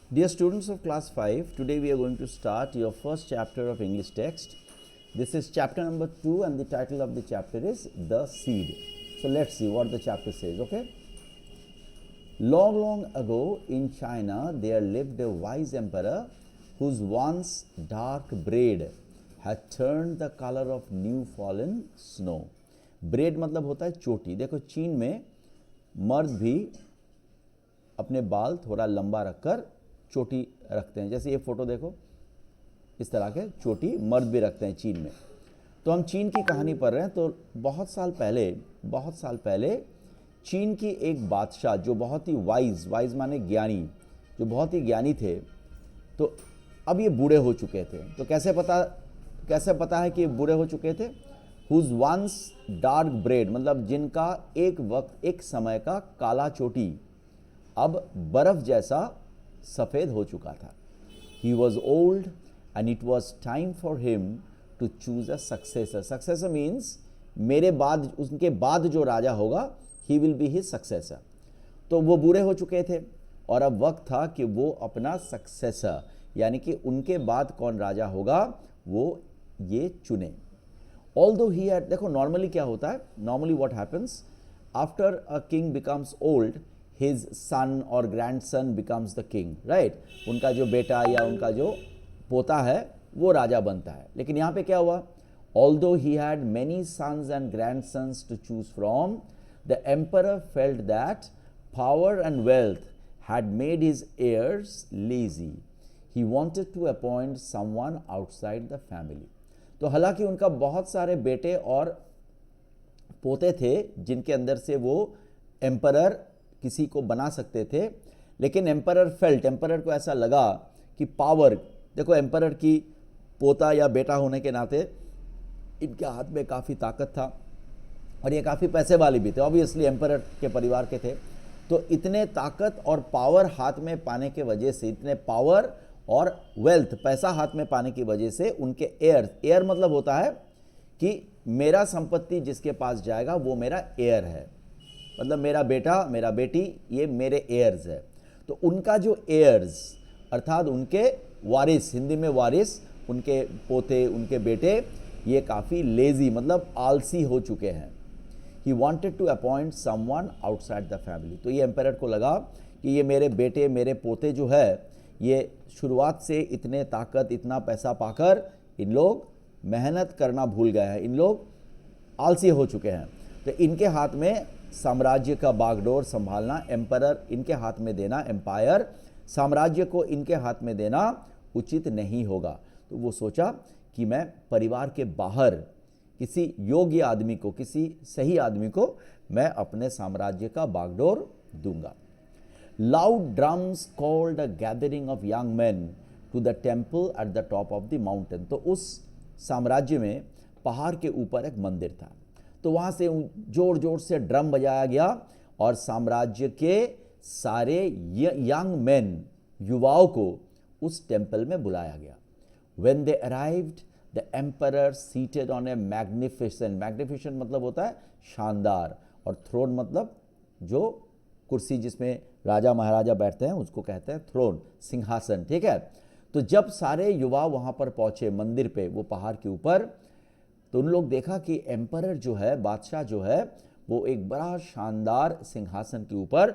Dear students of class 5, today we are going to start your first chapter of English text. This is chapter number 2 and the title of the chapter is The Seed. So let's see what the chapter says, okay? Long, long ago in China, there lived a wise emperor whose once dark braid had turned the color of new fallen snow. Bread मतलब होता है चोटी. देखो चीन में मर्द भी अपने बाल थोड़ा लंबा रखकर चोटी रखते हैं. जैसे ये फोटो देखो, इस तरह के चोटी मर्द भी रखते हैं चीन में. तो हम चीन की कहानी पढ़ रहे हैं. तो बहुत साल पहले चीन की एक बादशाह जो बहुत ही वाइज माने ज्ञानी, जो बहुत ही ज्ञानी थे, तो अब ये बूढ़े हो चुके थे. तो कैसे पता है कि ये बूढ़े हो चुके थे? हुज वंस डार्क ब्रेड मतलब जिनका एक समय का काला चोटी अब बर्फ जैसा सफ़ेद हो चुका था. He was old and it was time for him to choose a successor. Successor means मेरे बाद, उनके बाद जो राजा होगा, he will be his successor. तो वो बूढ़े हो चुके थे और अब वक्त था कि वो अपना सक्सेसर यानी कि उनके बाद कौन राजा होगा वो ये चुने. Although he had, देखो नॉर्मली क्या होता है, normally what happens after a king becomes old, his son और grandson becomes the king, right. उनका जो बेटा या उनका जो पोता है वो राजा बनता है. लेकिन यहाँ पे क्या हुआ? Although he had many sons and grandsons to choose from, the emperor felt that power and wealth had made his heirs lazy. He wanted to appoint someone outside the family. तो हालांकि उनका बहुत सारे बेटे और पोते थे जिनके अंदर से वो एम्परर किसी को बना सकते थे, लेकिन एम्परर को ऐसा लगा कि पावर, देखो एम्परर की पोता या बेटा होने के नाते इनके हाथ में काफ़ी ताकत था और ये काफ़ी पैसे वाले भी थे. ऑब्वियसली एम्परर के परिवार के थे. तो इतने ताकत और पावर हाथ में पाने के वजह से, इतने पावर और वेल्थ, पैसा हाथ में पाने की वजह से उनके एयर मतलब होता है कि मेरा संपत्ति जिसके पास जाएगा वो मेरा एयर है, मतलब मेरा बेटा मेरा बेटी ये मेरे एयर्स है. तो उनका जो एयर्स अर्थात उनके वारिस, हिंदी में वारिस, उनके पोते उनके बेटे ये काफ़ी लेजी मतलब आलसी हो चुके हैं. He wanted to appoint someone outside the family. तो ये एम्परर को लगा कि ये मेरे बेटे मेरे पोते जो है ये शुरुआत से इतने ताकत इतना पैसा पाकर इन लोग मेहनत करना भूल गए हैं, इन लोग आलसी हो चुके हैं. तो इनके हाथ में साम्राज्य का बागडोर संभालना, एम्परर इनके हाथ में देना, एम्पायर साम्राज्य को इनके हाथ में देना उचित नहीं होगा. तो वो सोचा कि मैं परिवार के बाहर किसी योग्य आदमी को, किसी सही आदमी को मैं अपने साम्राज्य का बागडोर दूंगा. Loud drums called a gathering of young men to the temple at the top of the mountain. तो उस साम्राज्य में पहाड़ के ऊपर एक मंदिर था. तो वहाँ से जोर जोर से ड्रम बजाया गया और साम्राज्य के सारे यंग मैन, युवाओं को उस टेम्पल में बुलाया गया. When they arrived, the emperor seated on a magnificent मतलब होता है शानदार, और throne मतलब जो कुर्सी जिसमें राजा महाराजा बैठते हैं उसको कहते हैं थ्रोन, सिंहासन, ठीक है. तो जब सारे युवा वहाँ पर पहुँचे मंदिर पे, वो पहाड़ के ऊपर, तो उन लोग देखा कि एम्परर जो है, बादशाह जो है, वो एक बड़ा शानदार सिंहासन के ऊपर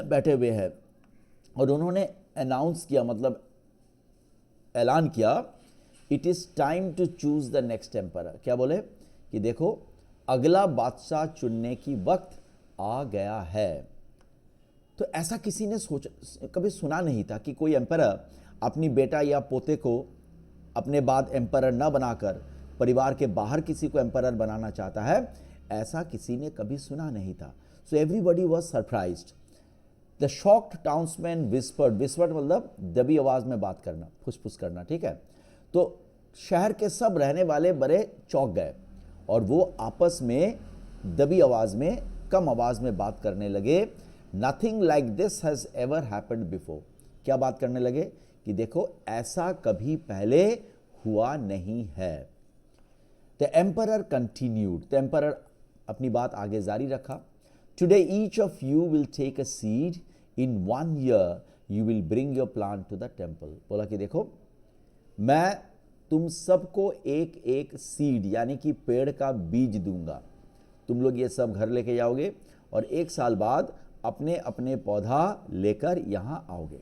बैठे हुए हैं. और उन्होंने अनाउंस किया मतलब ऐलान किया, it is time to choose the next emperor. क्या बोले कि देखो अगला बादशाह चुनने की वक्त आ गया है. तो ऐसा किसी ने कभी सुना नहीं था कि कोई एम्परर अपनी बेटा या पोते को अपने बाद एम्परर न बनाकर परिवार के बाहर किसी को एम्परर बनाना चाहता है. ऐसा किसी ने कभी सुना नहीं था. So everybody was surprised. The shocked townsman whispered मतलब दबी आवाज में बात करना, फुसफुस करना, ठीक है. तो शहर के सब रहने वाले बड़े चौंक गए और वो आपस में दबी आवाज में, कम आवाज में बात करने लगे. Nothing like this has ever happened before. क्या बात करने लगे कि देखो ऐसा कभी पहले हुआ नहीं है. The emperor continued. The emperor अपनी बात आगे जारी रखा. Today each of you will take a seed. In 1 year you will bring your plant to the temple. बोला कि देखो, मैं तुम सबको एक एक सीड यानी कि पेड़ का बीज दूंगा, तुम लोग ये सब घर लेके जाओगे और 1 साल बाद अपने अपने पौधा लेकर यहाँ आओगे।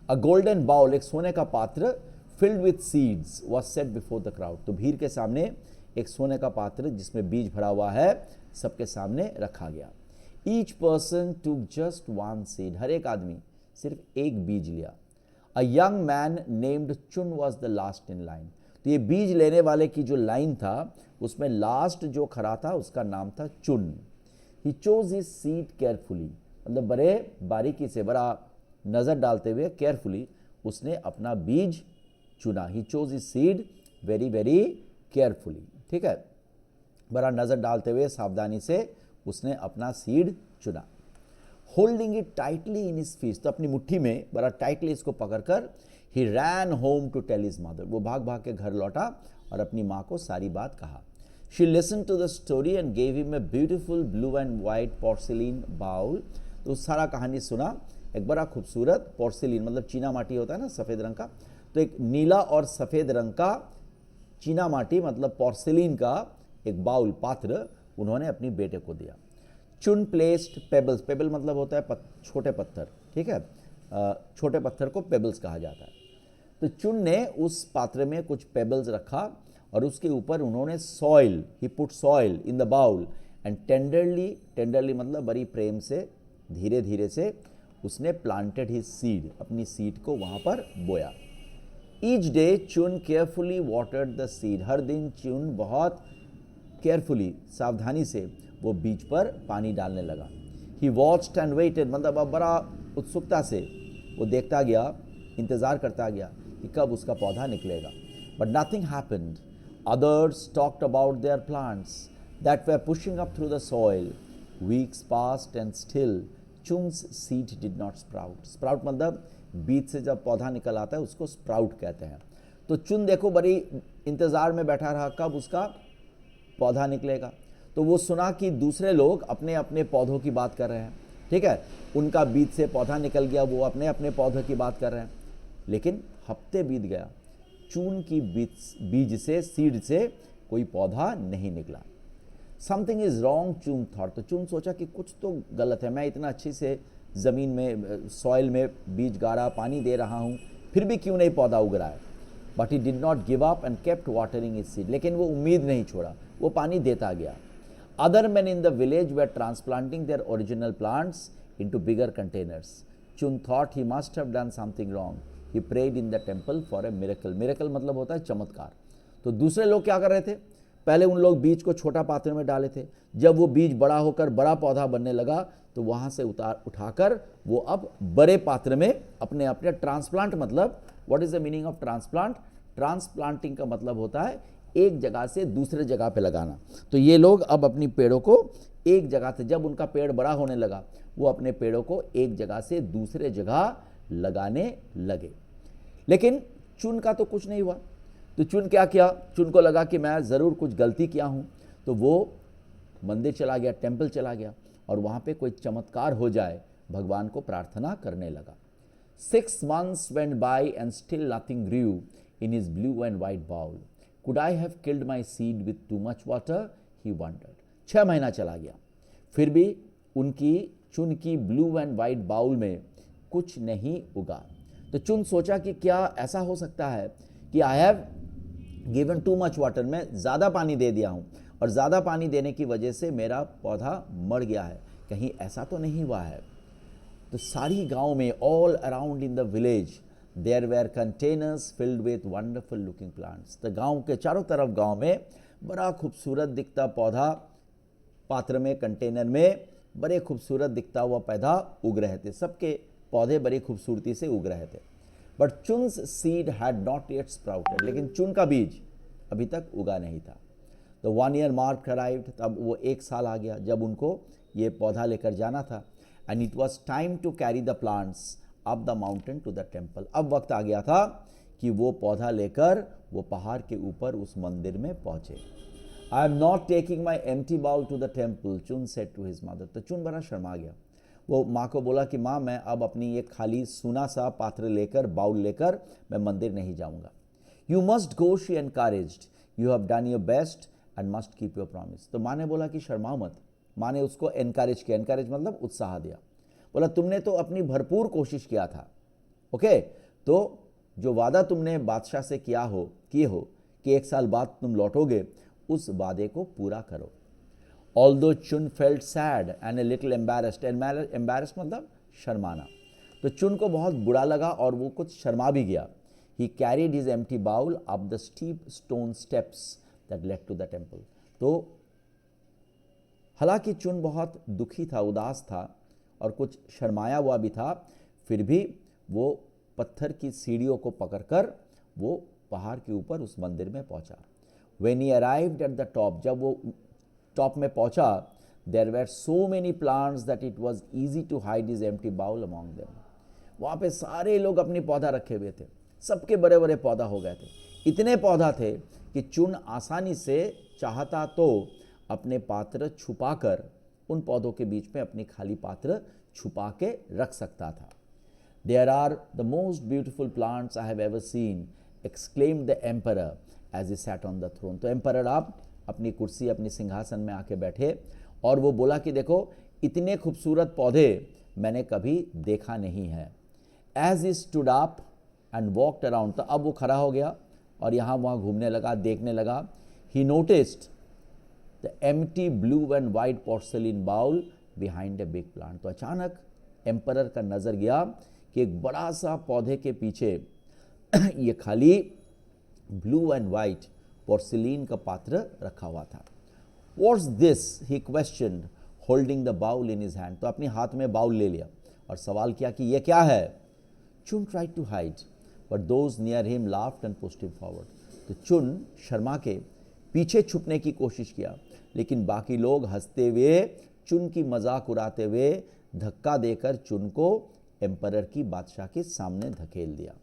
अ गोल्डन बाउल, एक सोने का पात्र, filled with seeds was set before the crowd. तो भीड़ के सामने एक सोने का पात्र जिसमें बीज भरा हुआ है सबके सामने रखा गया। ईच पर्सन टुक जस्ट 1 सीड, हर एक आदमी सिर्फ एक बीज लिया। अ यंग मैन नेम्ड चुन was the last in line. तो ये बीज लेने वाले की जो लाइन था उसमें लास्ट जो खड़ा था उसका नाम था चुन। He chose his seed carefully, मतलब बड़े बारीकी से, बड़ा नज़र डालते हुए केयरफुली उसने अपना बीज चुना। He chose his seed very very carefully, ठीक है, बड़ा नज़र डालते हुए सावधानी से उसने अपना सीड चुना। Holding it tightly in his fist, तो अपनी मुट्ठी में बड़ा टाइटली इसको पकड़कर ही ran home to tell his mother, वो भाग भाग के घर लौटा और अपनी माँ को सारी बात कहा। She listen to the story and gave him a beautiful blue and white porcelain bowl. तो सारा कहानी सुना, एक बड़ा खूबसूरत पोर्सिलीन मतलब चीना माटी होता है ना सफ़ेद रंग का, तो एक नीला और सफ़ेद रंग का चीना माटी मतलब पोर्सिलीन का एक बाउल पात्र उन्होंने अपनी बेटे को दिया। चुन प्लेस्ड पेबल्स, पेबल मतलब होता है छोटे पत्थर, ठीक है, छोटे पत्थर को पेबल्स कहा जाता है। तो चुन ने उस पात्र में कुछ पेबल्स रखा और उसके ऊपर उन्होंने soil, he put soil in the bowl and tenderly, tenderly मतलब बड़ी प्रेम से, धीरे धीरे से उसने प्लांटेड हिज सीड, अपनी सीड को वहाँ पर बोया। Each day Chun carefully watered the seed, हर दिन चुन बहुत केयरफुली, सावधानी से वो बीज पर पानी डालने लगा। ही वॉच्ड एंड वेटेड, मतलब अब बड़ा उत्सुकता से वो देखता गया, इंतज़ार करता गया कि कब उसका पौधा निकलेगा। But nothing happened. Others talked about their plants that were pushing up through the soil. Weeks passed and still Chun's seed did not sprout. Sprout मतलब बीज से जब पौधा निकल आता है उसको स्प्राउट कहते हैं। तो चुन देखो बड़ी इंतज़ार में बैठा रहा कब उसका पौधा निकलेगा। तो वो सुना कि दूसरे लोग अपने अपने पौधों की बात कर रहे हैं, ठीक है, उनका बीज से पौधा निकल गया, वो अपने अपने पौधों की बात कर रहे हैं। लेकिन हफ्ते बीत गया, चून की बीज से, सीड से कोई पौधा नहीं निकला। समथिंग इज रॉन्ग चून थॉट। तो चून सोचा कि कुछ तो गलत है, मैं इतना अच्छे से ज़मीन में, सॉइल में बीज गाड़ा, पानी दे रहा हूँ, फिर भी क्यों नहीं पौधा उग रहा है। But he did not give up and kept watering his seed. लेकिन वो उम्मीद नहीं छोड़ा, वो पानी देता गया। Other men in the village were transplanting their original plants into bigger containers. Chun thought he must have done something wrong. He prayed in the temple for a miracle. Miracle मतलब होता है चमत्कार। तो दूसरे लोग क्या कर रहे थे, पहले उन लोग बीज को छोटा पात्र में डाले थे, जब वो बीज बड़ा होकर बड़ा पौधा बनने लगा तो वहाँ से उठाकर वो अब बड़े पात्र में अपने अपने ट्रांसप्लांट, मतलब what is the meaning of transplant? Transplanting का मतलब होता है एक जगह से दूसरे जगह पे लगाना। तो ये लोग अब अपनी पेड़ों को एक जगह से, जब उनका पेड़ बड़ा होने लगा, वो अपने पेड़ों को एक जगह से दूसरे जगह लगाने लगे। लेकिन चुन का तो कुछ नहीं हुआ। तो चुन क्या किया, चुन को लगा कि मैं ज़रूर कुछ गलती किया हूँ, तो वो मंदिर चला गया, टेम्पल चला गया और वहाँ पे कोई चमत्कार हो जाए, भगवान को प्रार्थना करने लगा। 6 months went by and still nothing grew in his blue and white bowl. Could I have killed my seed with too much water? He wondered. 6 महीना चला गया, फिर भी उनकी चुन की ब्लू एंड वाइट बाउल में कुछ नहीं उगा। तो चुन सोचा कि क्या ऐसा हो सकता है कि I have given too much water, मैं ज़्यादा पानी दे दिया हूँ और ज़्यादा पानी देने की वजह से मेरा पौधा मर गया है, कहीं ऐसा तो नहीं हुआ है। तो सारी गांव में, all around in the village, there were containers filled with wonderful looking plants. तो गांव के चारों तरफ, गांव में बड़ा खूबसूरत दिखता पौधा, पात्र में, कंटेनर में बड़े खूबसूरत दिखता हुआ पौधा उग रहे थे, सबके पौधे बड़ी खूबसूरती से उग रहे थे। But Chun's seed had not yet sprouted, लेकिन चुन का बीज अभी तक उगा नहीं था। तो 1 year मार्क अराइव्ड, तब वो 1 साल आ गया जब उनको ये पौधा लेकर जाना था। And it was time to carry the plants up the mountain to the temple. अब वक्त आ गया था कि वो पौधा लेकर वो पहाड़ के ऊपर उस मंदिर में पहुंचे। I am not taking my empty bowl to the temple, Chun said to his mother. तो चुन बड़ा शर्मा गया, वो माँ को बोला कि माँ मैं अब अपनी ये खाली सूना सा पात्र लेकर, बाउल लेकर मैं मंदिर नहीं जाऊंगा। You must go, she encouraged, you have done your best and must keep your promise. तो माँ ने बोला कि शर्माओ मत। माँ ने उसको एनकरेज किया, एनकरेज मतलब उत्साह दिया। बोला तुमने तो अपनी भरपूर कोशिश किया था, ओके, तो जो वादा तुमने बादशाह से किए हो कि 1 साल बाद तुम लौटोगे, उस वादे को पूरा करो। Although चुन felt sad and a little embarrassed, embarrassed मतलब शर्माना, तो चुन को बहुत बुरा लगा और वो कुछ शर्मा भी गया। He carried his empty bowl up the steep stone steps that led to the temple. तो हालांकि चुन बहुत दुखी था, उदास था और कुछ शर्माया हुआ भी था, फिर भी वो पत्थर की सीढ़ियों को पकड़कर वो पहाड़ के ऊपर उस मंदिर में पहुंचा। When he arrived at the top, जब वो टॉप में पहुंचा, there were so many plants that it was easy to hide his empty bowl among them. वहाँ पे सारे लोग अपनी पौधा रखे हुए थे, सबके बड़े बड़े पौधा हो गए थे। इतने पौधा थे कि चुन आसानी से चाहता तो अपने पात्र छुपाकर उन पौधों के बीच में अपनी खाली पात्र छुपा के रख सकता था। There are the most beautiful plants I have ever seen, exclaimed the emperor as he sat on the throne. तो एम्परर आप अपनी कुर्सी, अपनी सिंहासन में आके बैठे और वो बोला कि देखो इतने खूबसूरत पौधे मैंने कभी देखा नहीं है। As he stood up and walked around, तो अब वो खड़ा हो गया और यहाँ वहाँ घूमने लगा, देखने लगा। He noticed the empty blue and white porcelain bowl behind a big plant. तो अचानक एम्परर का नज़र गया कि एक बड़ा सा पौधे के पीछे ये खाली ब्लू एंड वाइट पोर्सिलीन का पात्र रखा हुआ था। What's this? He questioned, holding the bowl in his hand. तो अपने हाथ में बाउल ले लिया और सवाल किया कि ये क्या है। चुन tried to hide, but those near him laughed and pushed him forward. तो चुन शर्मा के पीछे छुपने की कोशिश किया, लेकिन बाकी लोग हंसते हुए चुन की मजाक उड़ाते हुए धक्का देकर चुन को एम्परर की बादशाह के सामने धकेल दिया।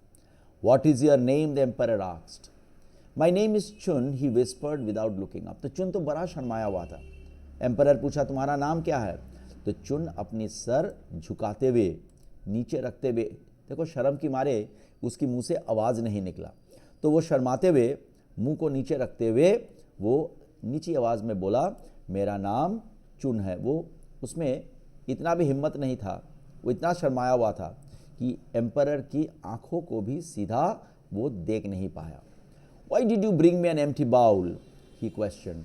What is your name? The emperor asked. My name is Chun, he whispered without looking up. तो चुन तो बड़ा शर्माया हुआ था। एम्परर पूछा तुम्हारा नाम क्या है? तो चुन अपनी सर झुकाते हुए, नीचे रखते हुए, देखो शर्म की मारे उसकी मुंह से आवाज़ नहीं निकला, तो वो शर्माते हुए मुंह को नीचे रखते हुए वो नीची आवाज़ में बोला मेरा नाम चुन है। वो उसमें इतना भी हिम्मत नहीं था, वो इतना शर्माया हुआ था कि एम्परर की आंखों को भी सीधा वो देख नहीं पाया। Why did you bring me an empty bowl? He questioned.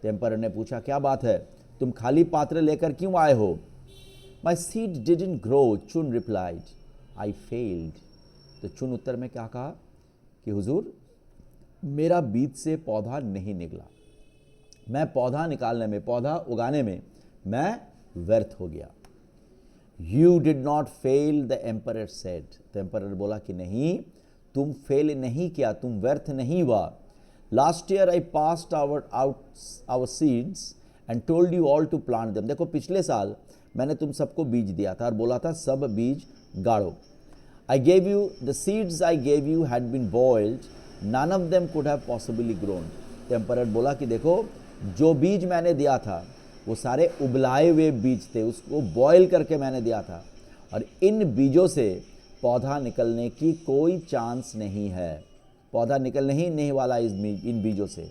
तो एम्परर ने पूछा क्या बात है, तुम खाली पात्र लेकर क्यों आए हो? My seed didn't grow, चुन replied. I failed. तो चुन उत्तर में क्या कहा कि हुजूर मेरा बीज से पौधा नहीं निकला, मैं पौधा निकालने में, पौधा उगाने में मैं व्यर्थ हो गया। You did not fail, the emperor said. तो एम्परर बोला कि नहीं, तुम फेल नहीं किया, तुम व्यर्थ नहीं हुआ। Last year I passed our seeds and told you all to plant them. देखो पिछले साल मैंने तुम सबको बीज दिया था और बोला था सब बीज गाड़ो। I gave you the seeds I gave you had been boiled, none of them could have possibly grown. तो एम्परर बोला कि देखो जो बीज मैंने दिया था वो सारे उबलाए हुए बीज थे, उसको बॉयल करके मैंने दिया था और इन बीजों से पौधा निकलने की कोई चांस नहीं है, पौधा निकलने ही नहीं वाला इन बीजों से।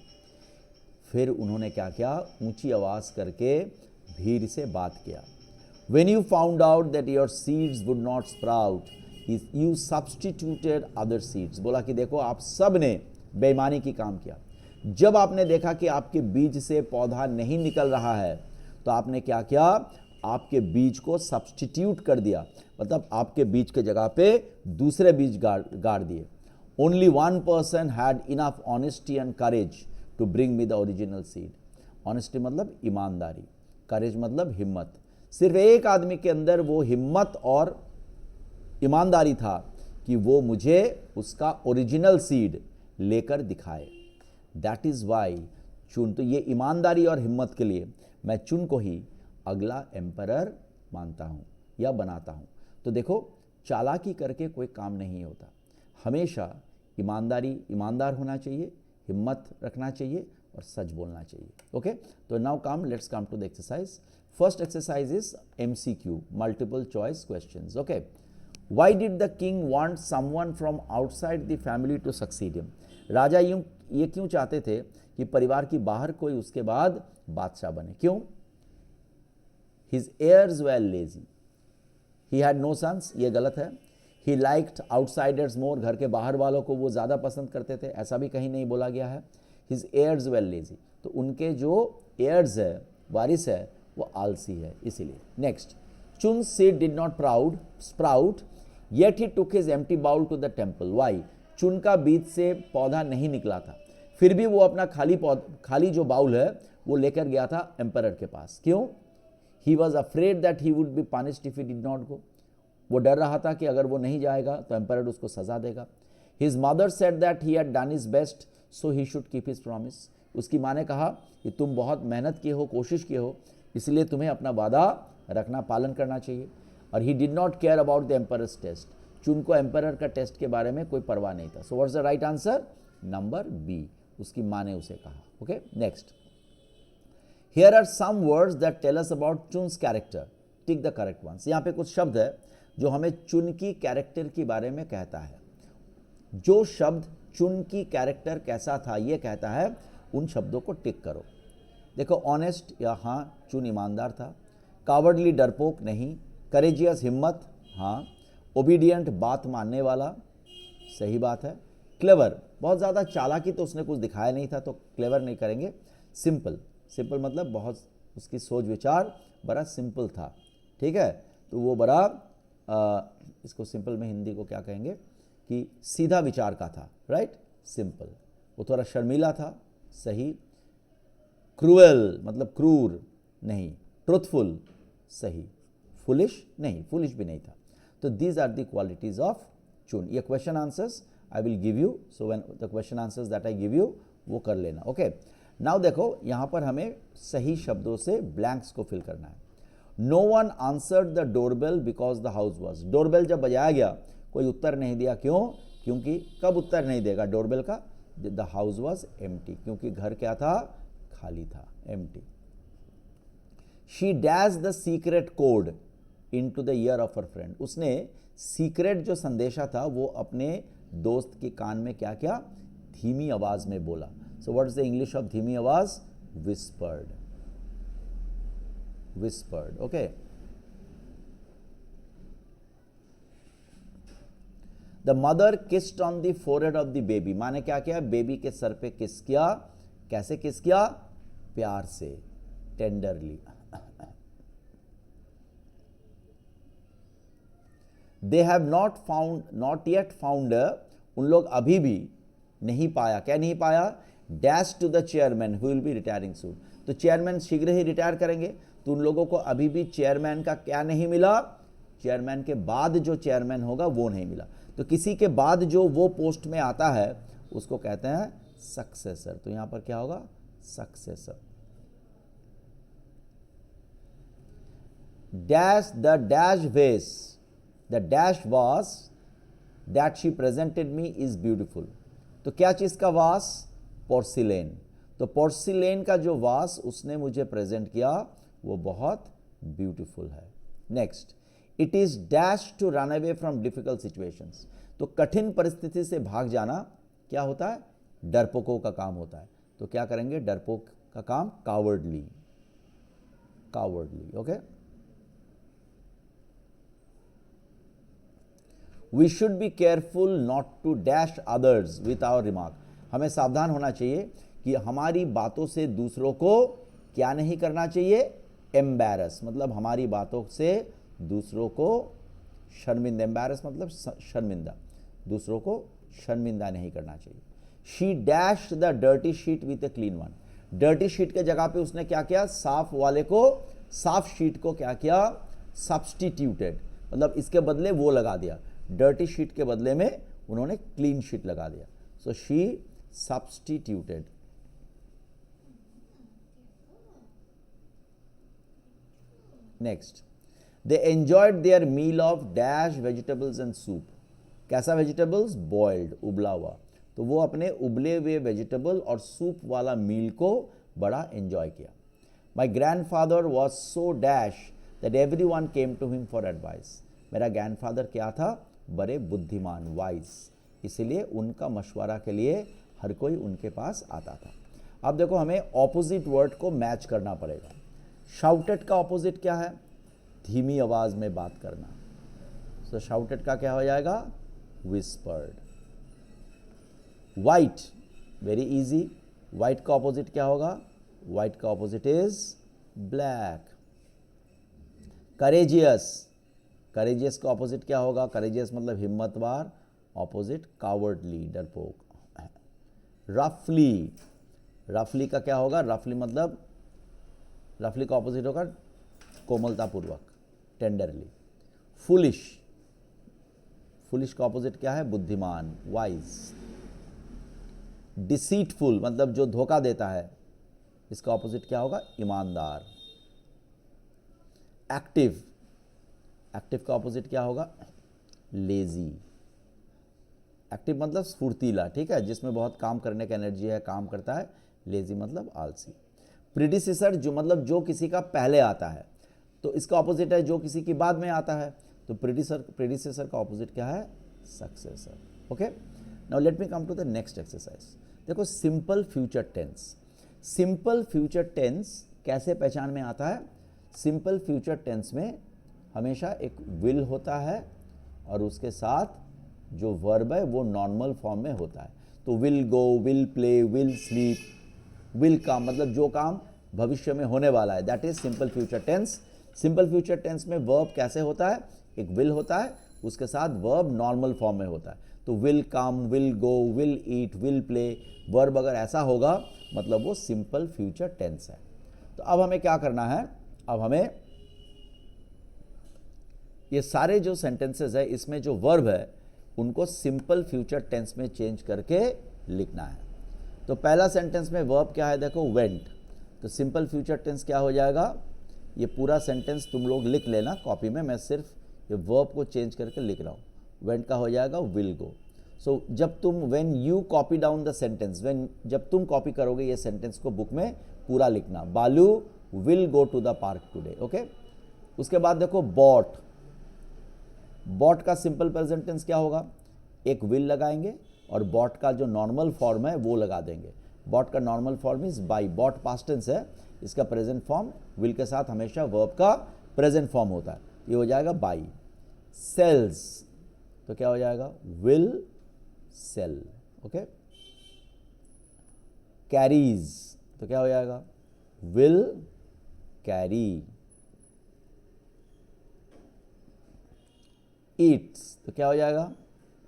फिर उन्होंने क्या किया, ऊंची आवाज़ करके भीड़ से बात किया। When you found out that your seeds would not sprout, you substituted other seeds. बोला कि देखो आप सब ने बेईमानी की काम किया। जब आपने देखा कि आपके बीज से पौधा नहीं निकल रहा है तो आपने क्या किया, आपके बीज को सब्सटीट्यूट कर दिया, मतलब आपके बीज के जगह पे दूसरे बीज गाड़ दिए। Only one person had enough honesty and courage to bring me the original seed. Honesty मतलब ईमानदारी, courage मतलब हिम्मत। सिर्फ एक आदमी के अंदर वो हिम्मत और ईमानदारी था कि वो मुझे उसका ओरिजिनल सीड लेकर दिखाए। दैट इज़ वाई चुन, तो ये ईमानदारी और हिम्मत के लिए मैं चुन को ही अगला एम्परर मानता हूँ या बनाता हूँ। तो देखो चालाकी करके कोई काम नहीं होता, हमेशा ईमानदार होना चाहिए, हिम्मत रखना चाहिए और सच बोलना चाहिए। ओके, तो now come let's come to the exercise. First exercise is MCQ, multiple choice questions. Okay. Why did the king want someone from outside the family to succeed him? राजा ये क्यों चाहते थे कि परिवार की बाहर कोई उसके बाद बादशाह बने? क्यों? His heirs were lazy. He had no sons. ये गलत है. He liked outsiders more. घर के बाहर वालों को वो ज़्यादा पसंद करते थे. ऐसा भी कहीं नहीं बोला गया है. His heirs were lazy. तो उनके जो heirs है, वारिस है, वो आलसी है, इसीलिए. Next, Chun's seed did not sprout, yet he took his empty bowl to the temple. Why? चुन का बीज से पौधा नहीं निकला था, फिर भी वो अपना खाली जो बाउल है वो लेकर गया था एम्परर के पास. क्यों? He was afraid that he would be punished if he did not go. वो डर रहा था कि अगर वो नहीं जाएगा तो एम्परर उसको सजा देगा. His mother said that he had done his best, so he should keep his promise. उसकी माँ ने कहा कि तुम बहुत मेहनत किए हो, कोशिश किए हो, इसलिए तुम्हें अपना वादा रखना, पालन करना चाहिए. और he did not care about the emperor's test. चुन को एम्परर का टेस्ट के बारे में कोई परवाह नहीं था. So what's the right answer? Number B. उसकी माँ ने उसे कहा. Okay, next. Here are some words that tell us about Chun's character. Tick the correct ones. यहाँ पे कुछ शब्द है जो हमें चुन की कैरेक्टर के बारे में कहता है. जो शब्द चुन की कैरेक्टर कैसा था ये कहता है, उन शब्दों को टिक करो. देखो, ऑनेस्ट या हाँ, चुन ईमानदार था. कावर्डली डरपोक नहीं. करेजियस हिम्मत, हाँ. ओबीडियंट बात मानने वाला, सही बात है. क्लेवर, बहुत ज़्यादा चालाकी तो उसने कुछ दिखाया नहीं था, तो क्लेवर नहीं करेंगे. सिंपल मतलब बहुत उसकी सोच विचार बड़ा सिंपल था. ठीक है, तो वो बड़ा इसको सिंपल में हिंदी को क्या कहेंगे कि सीधा विचार का था. Right, simple. वो थोड़ा शर्मीला था, सही. क्रूएल मतलब क्रूर नहीं. ट्रुथफुल, सही. फुलिश नहीं, फुलिश भी नहीं था. तो these are the qualities of Chun. ये question answers I will give you. So when the question answers that I give you वो कर लेना. ओके, नाउ देखो, यहाँ पर हमें सही शब्दों से ब्लैंक्स को फिल करना है. No one answered the doorbell because the house was. Doorbell जब बजाया गया कोई उत्तर नहीं दिया. क्यों? क्योंकि कब उत्तर नहीं देगा डोरबेल का? The house was empty. क्योंकि घर क्या था? खाली था, empty. She dash the secret code into the year of her friend. उसने सीक्रेट जो संदेशा था वो अपने दोस्त के कान में क्या क्या? धीमी आवाज में बोला. So what is the English of धीमी आवाज? Whispered. Whispered. Okay. The mother kissed on the forehead of the baby. माँ ने क्या किया? बेबी के सर पे किस किया. कैसे किस किया? प्यार से, tenderly. They have not yet found. उन लोग अभी भी नहीं पाया. क्या नहीं पाया? Dash to the chairman who will be retiring soon. तो चेयरमैन शीघ्र ही रिटायर करेंगे, तो उन लोगों को अभी भी चेयरमैन का क्या नहीं मिला? चेयरमैन के बाद जो चेयरमैन होगा वो नहीं मिला. तो किसी के बाद जो वो पोस्ट में आता है उसको कहते हैं सक्सेसर. तो यहां पर क्या होगा? सक्सेसर. डैश द डैश वेस. द डैश वास that she presented me is beautiful. तो क्या चीज का वास? पोर्सिलेन. तो पोर्सिलेन का जो वास उसने मुझे प्रेजेंट किया वो बहुत ब्यूटीफुल है. Next, it is dash to run away from difficult situations. तो कठिन परिस्थिति से भाग जाना क्या होता है? डरपोकों का काम होता है. तो क्या करेंगे? डरपोक का काम cowardly. Cowardly. Okay. We should be careful not to dash others with our remark. हमें सावधान होना चाहिए कि हमारी बातों से दूसरों को क्या नहीं करना चाहिए? एम्बैरस मतलब हमारी बातों से दूसरों को शर्मिंदा. एम्बैरस मतलब शर्मिंदा. दूसरों को शर्मिंदा नहीं करना चाहिए. She dash the dirty sheet with a clean one. Dirty sheet के जगह पे उसने क्या किया? साफ वाले को, साफ शीट को क्या किया? सब्स्टिट्यूटेड. मतलब इसके बदले वो लगा दिया. डर्टी शीट के बदले में उन्होंने क्लीन शीट लगा दिया. So she substituted. Next, they enjoyed their meal of dash vegetables and soup. कैसा वेजिटेबल्स? बॉइल्ड, उबला हुआ. तो वो अपने उबले हुए वेजिटेबल और सूप वाला मील को बड़ा एंजॉय किया. My grandfather was so dash that everyone came to him for advice. मेरा ग्रैंड फादर क्या था? बड़े बुद्धिमान, वाइज, इसीलिए उनका मशवरा के लिए हर कोई उनके पास आता था। अब देखो हमें ऑपोजिट वर्ड को मैच करना पड़ेगा। शाउटेड का ऑपोजिट क्या है? धीमी आवाज में बात करना। सो शाउटेड का क्या हो जाएगा? Whispered. White, very easy. White का ऑपोजिट क्या होगा? वाइट का opposite is black. Courageous, courageous का ऑपोजिट क्या होगा? करेजियस मतलब हिम्मतवार, ऑपोजिट कावर्डली, डरपोक। रफली, रफली का क्या होगा? रफली मतलब, रफली का ऑपोजिट होगा कोमलतापूर्वक, टेंडरली। फुलिश, फुलिश का ऑपोजिट क्या है? बुद्धिमान, वाइज। डिसीटफुल मतलब जो धोखा देता है, इसका ऑपोजिट क्या होगा? ईमानदार। एक्टिव, एक्टिव का ऑपोजिट क्या होगा? लेजी। एक्टिव मतलब स्फूर्तिला, ठीक है, जिसमें बहुत काम करने का एनर्जी है, काम करता है। लेजी मतलब आलसी। प्रीडिसेसर जो मतलब जो किसी का पहले आता है, तो इसका ऑपोजिट है जो किसी की बाद में आता है। तो प्रीडिसेसर का ऑपोजिट क्या है? Successor. Okay, now let me come to the next exercise. देखो simple future tense. Simple future tense कैसे पहचान में आता है? सिंपल फ्यूचर टेंस में हमेशा एक विल होता है और उसके साथ जो वर्ब है वो नॉर्मल फॉर्म में होता है। तो will go, will play, will sleep, will come मतलब जो काम भविष्य में होने वाला है, that is simple future tense. Simple future tense में वर्ब कैसे होता है? एक विल होता है, उसके साथ वर्ब नॉर्मल फॉर्म में होता है। तो will come, will go, will eat, will play, verb अगर ऐसा होगा मतलब वो सिंपल फ्यूचर टेंस है। तो अब हमें क्या करना है? अब हमें ये सारे जो सेंटेंसेस है इसमें जो वर्ब है उनको सिंपल फ्यूचर टेंस में चेंज करके लिखना है। तो पहला सेंटेंस में वर्ब क्या है? देखो वेंट। तो सिंपल फ्यूचर टेंस क्या हो जाएगा? ये पूरा सेंटेंस तुम लोग लिख लेना कॉपी में, मैं सिर्फ ये वर्ब को चेंज करके लिख रहा हूँ। वेंट का हो जाएगा विल गो। सो जब तुम when you copy down the sentence, जब तुम कॉपी करोगे ये सेंटेंस को बुक में पूरा लिखना, Balu will go to the park today. Okay, उसके बाद देखो बॉट। बॉट का सिंपल प्रेजेंट टेंस क्या होगा? एक विल लगाएंगे और बॉट का जो नॉर्मल फॉर्म है वो लगा देंगे। बॉट का normal form is buy, bought past tense है, इसका प्रेजेंट फॉर्म विल के साथ हमेशा वर्ब का प्रेजेंट फॉर्म होता है, ये हो जाएगा बाई। सेल्स, तो क्या हो जाएगा? Will sell. ओके, कैरीज, तो क्या हो जाएगा? Will carry. ईट्स, तो क्या हो जाएगा?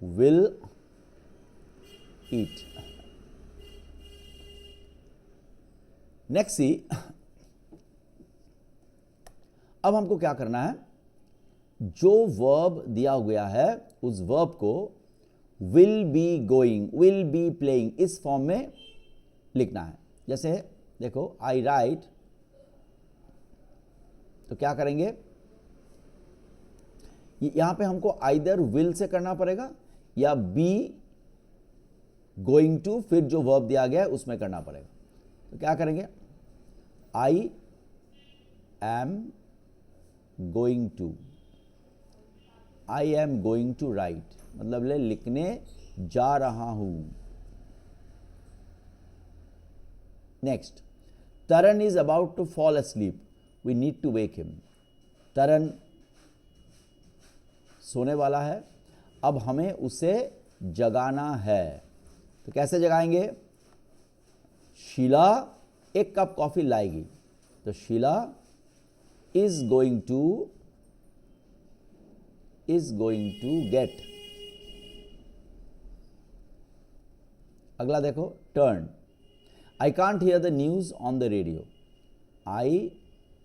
Will eat. नेक्स्ट सी, अब हमको क्या करना है? जो वर्ब दिया गया है उस वर्ब को will be going, will be playing इस फॉर्म में लिखना है। जैसे देखो आई राइट, तो क्या करेंगे? यहां पे हमको आइदर विल से करना पड़ेगा या बी गोइंग टू, फिर जो वर्ब दिया गया है उसमें करना पड़ेगा। तो क्या करेंगे? I am going to, I am going to write मतलब लिखने जा रहा हूं। Next, Taran is about to fall asleep, we need to wake him. Taran सोने वाला है, अब हमें उसे जगाना है। तो कैसे जगाएंगे? शीला एक कप कॉफी लाएगी, तो Sheela is going to get. अगला देखो turn. I can't hear the news on the radio, I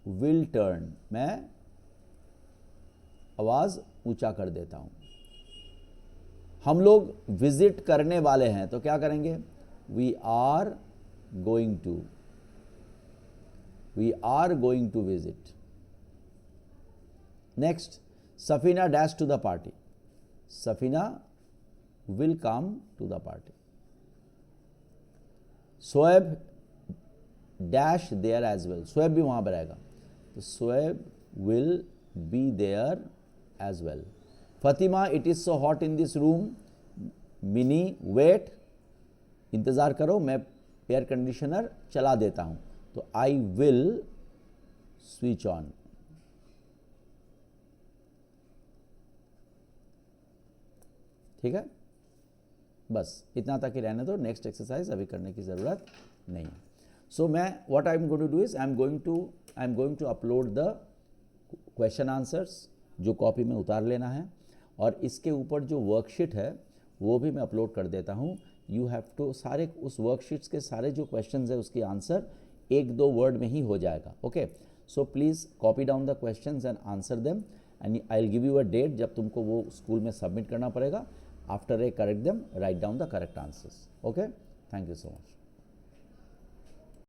will turn, मैं आवाज ऊंचा कर देता हूं। हम लोग विजिट करने वाले हैं, तो क्या करेंगे? We are going to visit. Next, Safina dash to the party, Safina will come to the party. Shoaib dash there as well, Shoaib भी वहाँ पर रहेगा, तो Shoaib will be there as well. Fatima, it is so hot in this room. Mini, wait, इंतज़ार करो, मैं air conditioner चला देता हूँ, तो आई विल स्विच ऑन। ठीक है, बस इतना तक ही रहने दो, नेक्स्ट एक्सरसाइज अभी करने की ज़रूरत नहीं है। सो मैं what I am going to do is I am going to upload the question answers, जो कॉपी में उतार लेना है, और इसके ऊपर जो वर्कशीट है वो भी मैं अपलोड कर देता हूँ। यू हैव टू, सारे उस वर्कशीट्स के सारे जो क्वेश्चंस है उसके आंसर 1-2 वर्ड में ही हो जाएगा। Okay, so please copy down the questions and answer them, and I will give you a date जब तुमको वो स्कूल में सबमिट करना पड़ेगा। After I correct them, write down the correct answers. Okay, thank you so much.